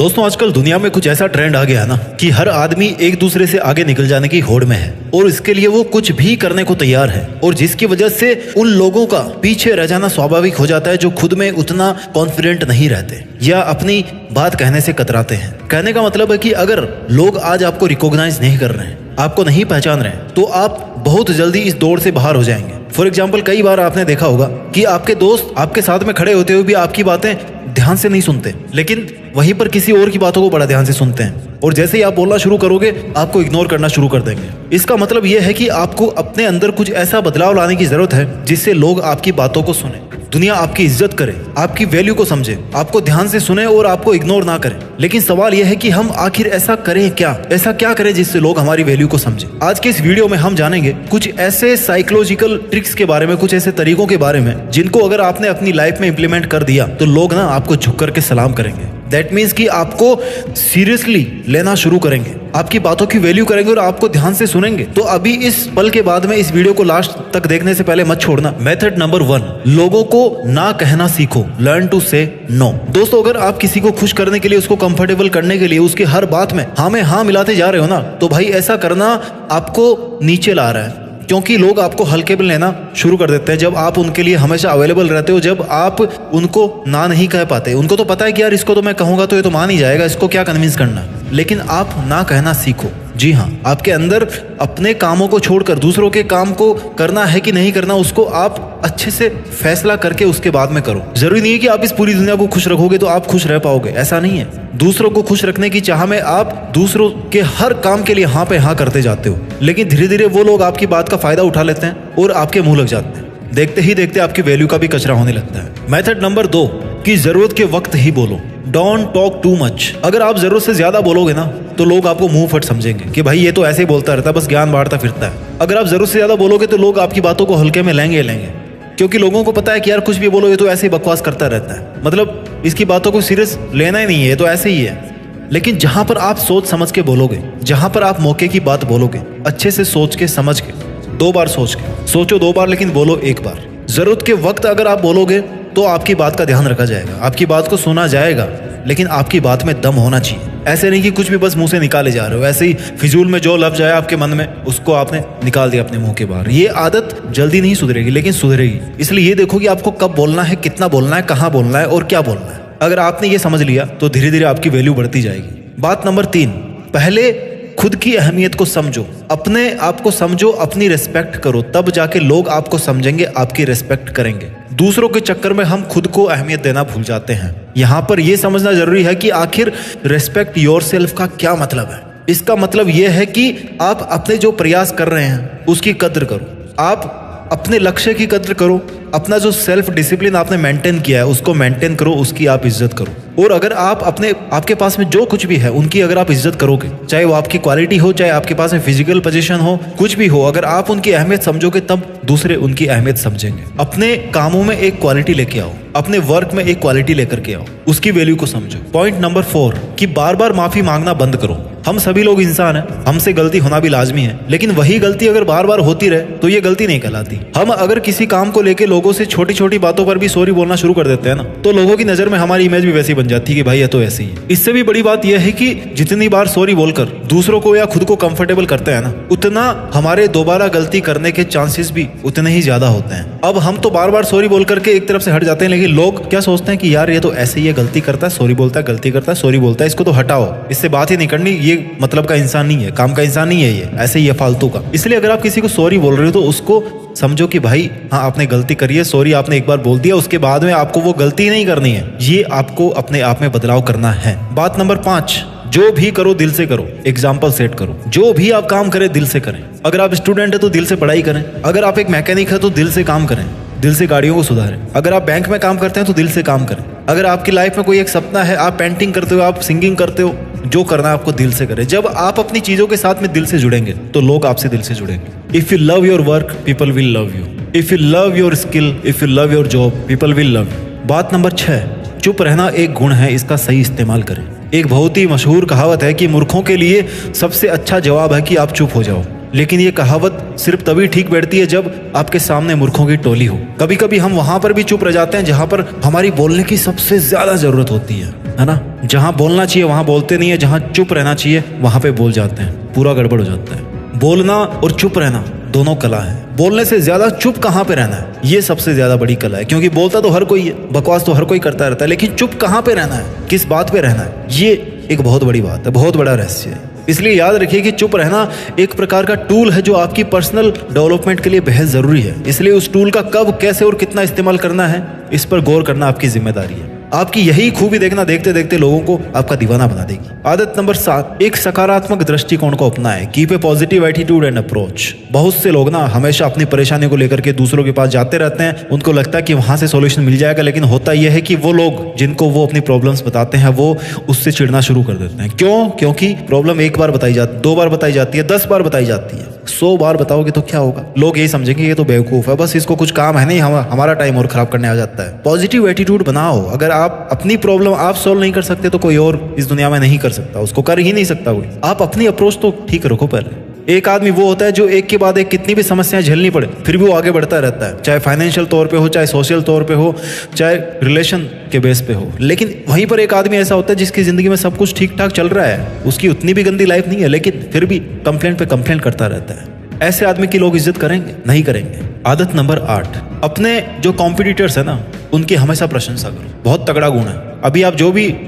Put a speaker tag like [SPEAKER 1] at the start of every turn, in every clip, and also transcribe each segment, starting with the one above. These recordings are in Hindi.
[SPEAKER 1] दोस्तों आजकल दुनिया में कुछ ऐसा ट्रेंड आ गया है ना कि हर आदमी एक दूसरे से आगे निकल जाने की होड़ में है और इसके लिए वो कुछ भी करने को तैयार है और जिसकी वजह से उन लोगों का पीछे रह जाना स्वाभाविक हो जाता है जो खुद में उतना कॉन्फिडेंट नहीं रहते या अपनी बात कहने से कतराते हैं। कहने का मतलब है कि अगर लोग आज आपको रिकॉग्नाइज नहीं कर रहे हैं, आपको नहीं पहचान रहे हैं, तो आप बहुत जल्दी इस दौड़ से बाहर हो जाएंगे। फॉर एग्जाम्पल, कई बार आपने देखा होगा कि आपके दोस्त आपके साथ में खड़े होते हुए भी आपकी बातें ध्यान से नहीं सुनते, लेकिन वहीं पर किसी और की बातों को बड़ा ध्यान से सुनते हैं और जैसे ही आप बोलना शुरू करोगे आपको इग्नोर करना शुरू कर देंगे। इसका मतलब यह है कि आपको अपने अंदर कुछ ऐसा बदलाव लाने की जरूरत है जिससे लोग आपकी बातों को सुने, दुनिया आपकी इज्जत करे, आपकी वैल्यू को समझे, आपको ध्यान से सुने और आपको इग्नोर ना करें। लेकिन सवाल यह है कि हम आखिर ऐसा करें क्या, ऐसा क्या करें जिससे लोग हमारी वैल्यू को समझे। आज के इस वीडियो में हम जानेंगे कुछ ऐसे साइकोलॉजिकल ट्रिक्स के बारे में, कुछ ऐसे तरीकों के बारे में जिनको अगर आपने अपनी लाइफ में इंप्लीमेंट कर दिया तो लोग ना आपको झुक करके सलाम करेंगे। दैट मीन्स कि आपको सीरियसली लेना शुरू करेंगे, आपकी बातों की वैल्यू करेंगे और आपको ध्यान से सुनेंगे। तो अभी इस पल के बाद में इस वीडियो को लास्ट तक देखने से पहले मत छोड़ना। मेथड नंबर 1, लोगों को ना कहना सीखो। लर्न टू से नो। दोस्तों, अगर आप किसी को खुश करने के लिए, उसको कंफर्टेबल करने के लिए उसकी हर बात में हाँ में हाँ मिलाते जा रहे हो ना, तो भाई ऐसा करना आपको नीचे ला रहा है, क्योंकि लोग आपको हल्के में लेना शुरू कर देते हैं जब आप उनके लिए हमेशा अवेलेबल रहते हो, जब आप उनको ना नहीं कह पाते। उनको तो पता है कि यार इसको तो मैं कहूंगा तो ये तो मान ही जाएगा, इसको क्या कन्विंस करना, लेकिन आप ना कहना सीखो। जी हाँ, आपके अंदर अपने कामों को छोड़कर दूसरों के काम को करना है कि नहीं करना, उसको आप अच्छे से फैसला करके उसके बाद में करो। जरूरी नहीं है कि आप इस पूरी दुनिया को खुश रखोगे तो आप खुश रह पाओगे, ऐसा नहीं है। दूसरों को खुश रखने की चाह में आप दूसरों के हर काम के लिए हाँ पे हाँ करते जाते हो, लेकिन धीरे धीरे वो लोग आपकी बात का फायदा उठा लेते हैं और आपके मुंह लग जाते हैं। देखते ही देखते आपकी वैल्यू का भी कचरा होने लगता है। मेथड नंबर 2, कि जरूरत के वक्त ही बोलो। Don't talk too much. अगर आप जरूरत से ज्यादा बोलोगे ना तो लोग आपको मुंह फट समझेंगे कि भाई ये तो ऐसे ही बोलता रहता है, बस ज्ञान बांटता फिरता है। अगर आप जरूरत से ज्यादा बोलोगे तो लोग आपकी बातों को हल्के में लेंगे, क्योंकि लोगों को पता है कि यार कुछ भी बोलो ये तो ऐसे ही बकवास करता रहता है, मतलब इसकी बातों को सीरियस लेना ही नहीं है, ये तो ऐसे ही है। लेकिन जहां पर आप सोच समझ के बोलोगे, जहां पर आप मौके की बात बोलोगे, अच्छे से सोच के समझ के, 2 बार सोच के, सोचो 2 बार लेकिन बोलो 1 बार। जरूरत के वक्त अगर आप बोलोगे तो आपकी बात का ध्यान रखा जाएगा, आपकी बात को सुना जाएगा, लेकिन आपकी बात में दम होना चाहिए। ऐसे नहीं कि कुछ भी बस मुंह से निकाले जा रहे हो, ऐसे ही फिजूल में जो लफ्ज आया आपके मन में उसको आपने निकाल दिया अपने मुंह के बाहर। ये आदत जल्दी नहीं सुधरेगी, लेकिन सुधरेगी। इसलिए ये देखो कि आपको कब बोलना है, कितना बोलना है, कहाँ बोलना है और क्या बोलना है। अगर आपने ये समझ लिया तो धीरे धीरे आपकी वैल्यू बढ़ती जाएगी। बात नंबर 3, पहले खुद की अहमियत को समझो, अपने आप को समझो, अपनी रिस्पेक्ट करो, तब जाके लोग आपको समझेंगे, आपकी रिस्पेक्ट करेंगे। दूसरों के चक्कर में हम खुद को अहमियत देना भूल जाते हैं। यहाँ पर यह समझना जरूरी है कि आखिर रिस्पेक्ट योरसेल्फ का क्या मतलब है। इसका मतलब यह है कि आप अपने जो प्रयास कर रहे हैं उसकी कद्र करो, आप अपने लक्ष्य की कद्र करो, अपना जो सेल्फ डिसिप्लिन आपने मेंटेन किया है उसको मेंटेन करो, उसकी आप इज्जत करो। और अगर आप आपके पास में जो कुछ भी है उनकी अगर आप इज्जत करोगे, चाहे वो आपकी क्वालिटी हो, चाहे आपके पास में फिजिकल पोजीशन हो, कुछ भी हो, अगर आप उनकी अहमियत समझोगे तब दूसरे उनकी अहमियत समझेंगे। अपने कामों में एक क्वालिटी लेके आओ, अपने वर्क में एक क्वालिटी लेकर के आओ, उसकी वैल्यू को समझो। पॉइंट नंबर 4, कि बार बार माफी मांगना बंद करो। हम सभी लोग इंसान हैं, हमसे गलती होना भी लाजमी है, लेकिन वही गलती अगर बार बार होती रहे तो ये गलती नहीं कहलाती। हम अगर किसी काम को लेके लोगों से छोटी छोटी बातों पर भी सॉरी बोलना शुरू कर देते हैं ना, तो लोगों की नजर में हमारी इमेज भी वैसी बन जाती है कि भाई ये तो ऐसे ही है। इससे भी बड़ी बात यह है कि जितनी बार सॉरी बोलकर दूसरों को या खुद को कंफर्टेबल करते हैं ना, उतना हमारे दोबारा गलती करने के चांसेस भी उतने ही ज्यादा होते हैं। अब हम तो बार बार सॉरी बोल करके एक तरफ से हट जाते हैं, लेकिन लोग क्या सोचते हैं कि यार ये तो ऐसे ही है, गलती करता है, सॉरी बोलता है, गलती करता है, सॉरी बोलता है, इसको तो हटाओ, इससे बात ही नहीं करनी, ये मतलब का इंसान नहीं है, काम का इंसान नहीं है, ये ऐसे ही है, फालतू का। इसलिए अगर आप किसी को सॉरी बोल रहे हो तो उसको समझो कि भाई हाँ आपने गलती करी है, सॉरी आपने एक बार बोल दिया, उसके बाद में आपको वो गलती नहीं करनी है, ये आपको अपने आप में बदलाव करना है। बात नंबर 5, जो भी करो दिल से करो। एग्जाम्पल सेट करो, जो भी आप काम करें दिल से करें। अगर आप स्टूडेंट है तो दिल से पढ़ाई करें, अगर आप एक मैकेनिक है तो दिल से काम करें, दिल से गाड़ियों को सुधारें। अगर आप बैंक में काम करते हैं तो दिल से काम करें। अगर आपकी लाइफ में कोई एक सपना है, आप पेंटिंग करते हो, आप सिंगिंग करते हो, जो करना है आपको दिल से करें। जब आप अपनी चीजों के साथ में दिल से जुड़ेंगे तो लोग आपसे दिल से जुड़ेंगे। If you love your work people will love you, if you love your skill, if you love your job people will love you. बात नंबर 6, चुप रहना एक गुण है, इसका सही इस्तेमाल करें। एक बहुत ही मशहूर कहावत है कि मूर्खों के लिए सबसे अच्छा जवाब है कि आप चुप हो जाओ, लेकिन ये कहावत सिर्फ तभी ठीक बैठती है जब आपके सामने मूर्खों की टोली हो। कभी कभी हम वहां पर भी चुप रह जाते हैं जहां पर हमारी बोलने की सबसे ज्यादा जरूरत होती है ना। जहां बोलना चाहिए वहां बोलते नहीं है, जहां चुप रहना चाहिए वहां पे बोल जाते हैं, पूरा गड़बड़ हो जाता है। बोलना और चुप रहना दोनों कला है। बोलने से ज्यादा चुप कहाँ पे रहना है, ये सबसे ज्यादा बड़ी कला है। क्योंकि बोलता तो हर कोई है, बकवास तो हर कोई करता रहता है, लेकिन चुप कहाँ पे रहना है, किस बात पे रहना है, ये एक बहुत बड़ी बात है, बहुत बड़ा रहस्य है। इसलिए याद रखिए कि चुप रहना एक प्रकार का टूल है जो आपकी पर्सनल डेवलपमेंट के लिए बेहद जरूरी है। इसलिए उस टूल का कब, कैसे और कितना इस्तेमाल करना है, इस पर गौर करना आपकी जिम्मेदारी है। आपकी यही खूबी देखना देखते देखते लोगों को आपका दीवाना बना देगी। आदत नंबर 7, एक सकारात्मक दृष्टिकोण को अपनाएं। Keep a positive attitude and approach. बहुत से लोग ना हमेशा अपनी परेशानी को लेकर के दूसरों के पास जाते रहते हैं। उनको लगता है कि वहां से सॉल्यूशन मिल जाएगा, लेकिन होता यह है कि वो लोग जिनको वो अपनी प्रॉब्लम्स बताते हैं वो उससे चिढ़ना शुरू कर देते हैं। क्यों? क्योंकि प्रॉब्लम एक बार बताई जाती, 2 बार बताई जाती है, 10 बार बताई जाती है, 100 बार बताओगे तो क्या होगा? लोग यही समझेंगे ये तो बेवकूफ है, बस इसको कुछ काम है नहीं, हमारा टाइम और खराब करने आ जाता है। पॉजिटिव एटीट्यूड बनाओ। अगर आप अपनी प्रॉब्लम आप सॉल्व नहीं कर सकते तो कोई और इस दुनिया में नहीं कर सकता, उसको कर ही नहीं सकता कोई। आप अपनी अप्रोच तो ठीक रखो पहले। एक आदमी वो होता है जो एक के बाद एक कितनी भी समस्याएं झेलनी पड़े फिर भी वो आगे बढ़ता रहता है, चाहे फाइनेंशियल तौर पे हो, चाहे सोशल तौर पे हो, चाहे रिलेशन के बेस पे हो। लेकिन वहीं पर एक आदमी ऐसा होता है जिसकी जिंदगी में सब कुछ ठीक ठाक चल रहा है, उसकी उतनी भी गंदी लाइफ नहीं है, लेकिन फिर भी कंप्लेंट पे कंप्लेंट करता रहता है। ऐसे आदमी की लोग इज्जत करेंगे? नहीं करेंगे। आदत नंबर 8, अपने जो कॉम्पिटिटर्स है ना उनकी हमेशा प्रशंसा करो। बहुत तगड़ा गुण है। अभी आप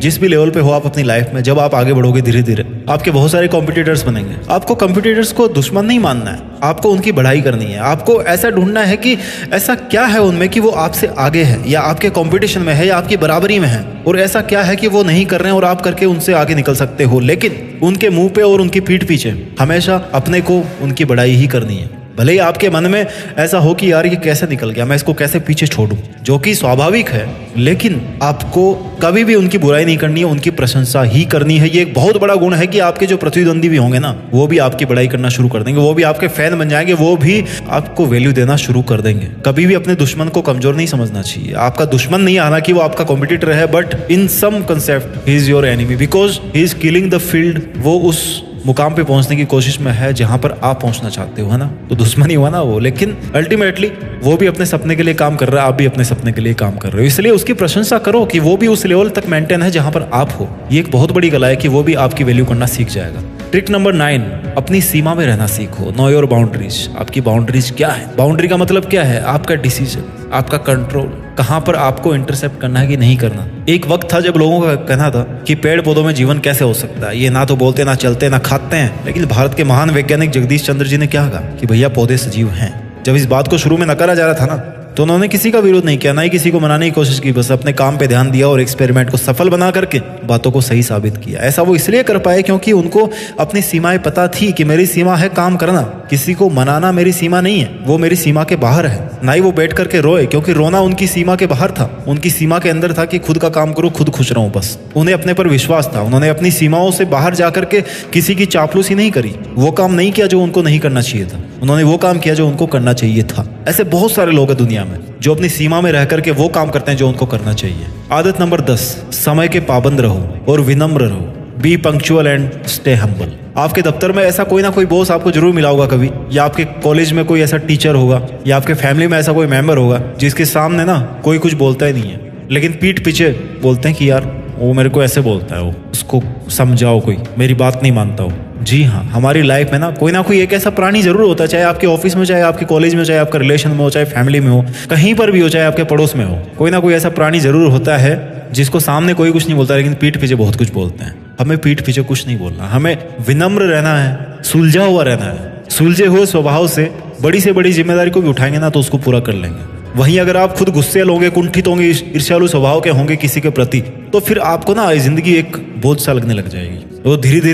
[SPEAKER 1] जिस भी लेवल पे हो आप अपनी लाइफ में, जब आप आगे बढ़ोगे धीरे धीरे आपके बहुत सारे कॉम्पिटिटर्स बनेंगे। आपको कॉम्पिटिटर्स को दुश्मन नहीं मानना है, आपको उनकी बढ़ाई करनी है। आपको ऐसा ढूंढना है कि ऐसा क्या है उनमें कि वो आपसे आगे है या आपके कंपटीशन में है या आपकी बराबरी में है, और ऐसा क्या है कि वो नहीं कर रहे हैं और आप करके उनसे आगे निकल सकते हो। लेकिन उनके मुंह पे और उनकी पीठ पीछे हमेशा अपने को उनकी बढ़ाई ही करनी है। भले ही आपके मन में ऐसा हो कि यार ये कैसे निकल गया, मैं इसको कैसे पीछे छोड़ूं, जो कि स्वाभाविक है, लेकिन आपको कभी भी उनकी बुराई नहीं करनी है, उनकी प्रशंसा ही करनी है। ये एक बहुत बड़ा गुण है कि आपके जो प्रतिद्वंदी भी होंगे ना वो भी आपकी बढ़ाई करना शुरू कर देंगे, वो भी आपके फैन बन जाएंगे, वो भी आपको वैल्यू देना शुरू कर देंगे। कभी भी अपने दुश्मन को कमजोर नहीं समझना चाहिए। आपका दुश्मन नहीं, हालांकि वो आपका कॉम्पिटिटर है, but in some concept he is your enemy because he is killing the field. वो उस मुकाम पे पहुंचने की कोशिश में है जहां पर आप पहुंचना चाहते हो, है ना? तो दुश्मन ही हुआ ना वो, लेकिन अल्टीमेटली वो भी अपने सपने के लिए काम कर रहा है, आप भी अपने सपने के लिए काम कर रहे हो। इसलिए उसकी प्रशंसा करो कि वो भी उस लेवल तक मेंटेन है जहां पर आप हो। ये एक बहुत बड़ी कला है कि वो भी आपकी वैल्यू करना सीख जाएगा। ट्रिक नंबर 9, अपनी सीमा में रहना सीखो। Know your boundaries. आपकी बाउंड्रीज क्या है? बाउंड्री का मतलब क्या है? आपका डिसीजन, आपका कंट्रोल, कहां पर आपको इंटरसेप्ट करना है कि नहीं करना। एक वक्त था जब लोगों का कहना था कि पेड़ पौधों में जीवन कैसे हो सकता है, ये ना तो बोलते, ना चलते, ना खाते हैं। लेकिन भारत के महान वैज्ञानिक जगदीश चंद्र जी ने क्या कहा कि भैया पौधे सजीव हैं। जब इस बात को शुरू में नकारा जा रहा था ना तो उन्होंने किसी का विरोध नहीं किया, ना ही किसी को मनाने की कोशिश की, बस अपने काम पे ध्यान दिया और एक्सपेरिमेंट को सफल बना करके बातों को सही साबित किया। ऐसा वो इसलिए कर पाए क्योंकि उनको अपनी सीमाएं पता थी कि मेरी सीमा है काम करना, किसी को मनाना मेरी सीमा नहीं है, वो मेरी सीमा के बाहर है। ना ही वो बैठ करके रोए, क्योंकि रोना उनकी सीमा के बाहर था। उनकी सीमा के अंदर था कि खुद का काम करो, खुद खुश रहो बस। उन्हें अपने पर विश्वास था। उन्होंने अपनी सीमाओं से बाहर जाकर के किसी की चापलूसी नहीं करी, वो काम नहीं किया जो उनको नहीं करना चाहिए था, उन्होंने वो काम किया जो उनको करना चाहिए था। ऐसे बहुत सारे लोग हैं दुनिया में जो अपनी सीमा में रह करके वो काम करते हैं जो उनको करना चाहिए। आदत नंबर 10, समय के पाबंद रहो और विनम्र रहो। B punctual and stay humble. आपके दफ्तर में ऐसा कोई ना कोई बॉस आपको जरूर मिला होगा कभी, या आपके कॉलेज में कोई ऐसा टीचर होगा, या आपके फैमिली में ऐसा कोई मेंबर होगा जिसके सामने ना कोई कुछ बोलता ही नहीं है, लेकिन पीठ पीछे बोलते हैं कि यार वो मेरे को ऐसे बोलता है, वो उसको समझाओ, कोई मेरी बात नहीं मानता हो। जी हाँ, हमारी लाइफ में ना कोई एक ऐसा प्राणी जरूर होता है, चाहे आपके ऑफिस में, चाहे आपके कॉलेज में, चाहे आपका रिलेशन में हो, चाहे फैमिली में हो, कहीं पर भी हो, चाहे आपके पड़ोस में हो, कोई ना कोई ऐसा प्राणी जरूर होता है जिसको सामने कोई कुछ नहीं बोलता लेकिन पीठ पीछे बहुत कुछ बोलते हैं। हमें पीठ पीछे कुछ नहीं बोलना, हमें विनम्र रहना है, सुलझा हुआ रहना है। सुलझे हुए स्वभाव से बड़ी से बड़ी जिम्मेदारी को भी उठाएंगे ना तो उसको पूरा कर लेंगे। वहीं अगर आप खुद गुस्सेल होंगे, कुंठित होंगे, ईर्ष्यालु स्वभाव के होंगे किसी के प्रति, तो फिर आपको ना जिंदगी एक बोझ सा लगने लग जाएगी। वो धीरे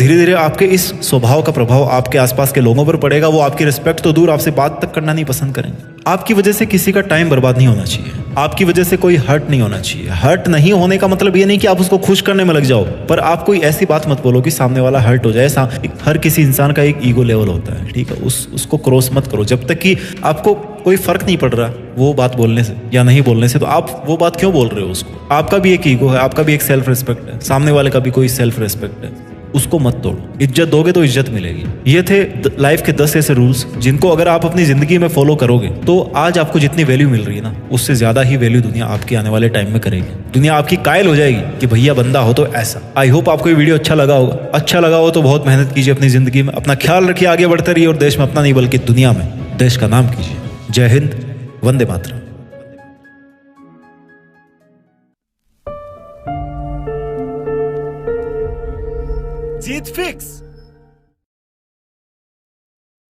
[SPEAKER 1] धीरे आपके इस स्वभाव का प्रभाव आपके आसपास के लोगों पर पड़ेगा। वो आपकी रिस्पेक्ट तो दूर, आपसे बात तक करना नहीं पसंद करेंगे। आपकी वजह से किसी का टाइम बर्बाद नहीं होना चाहिए, आपकी वजह से कोई हर्ट नहीं होना चाहिए। हर्ट नहीं होने का मतलब ये नहीं कि आप उसको खुश करने में लग जाओ, पर आप कोई ऐसी बात मत बोलो कि सामने वाला हर्ट हो जाए। हर किसी इंसान का एक ईगो लेवल होता है, ठीक है, उसको क्रॉस मत करो। जब तक कि आपको कोई फर्क नहीं पड़ रहा वो बात बोलने से या नहीं बोलने से, तो आप वो बात क्यों बोल रहे हो उसको? आपका भी एक ईगो है, आपका भी एक सेल्फ रिस्पेक्ट है, सामने वाले का भी कोई सेल्फ रिस्पेक्ट है। उसको मत तोड़ो। इज्जत दोगे तो इज्जत मिलेगी। ये थे लाइफ के 10 ऐसे रूल्स जिनको अगर आप अपनी जिंदगी में फॉलो करोगे तो आज आपको जितनी वैल्यू मिल रही है ना, उससे ज्यादा ही वैल्यू दुनिया आपकी आने वाले टाइम में करेगी। दुनिया आपकी कायल हो जाएगी कि भैया बंदा हो तो ऐसा। आई होप आपको ये वीडियो अच्छा लगा होगा। अच्छा लगा हो तो बहुत मेहनत कीजिए अपनी जिंदगी में, अपना ख्याल रखिए, आगे बढ़ते रहिए और देश में अपना नहीं बल्कि दुनिया में देश का नाम कीजिए। जय हिंद, वंदे मातरम।
[SPEAKER 2] जीत फिक्स।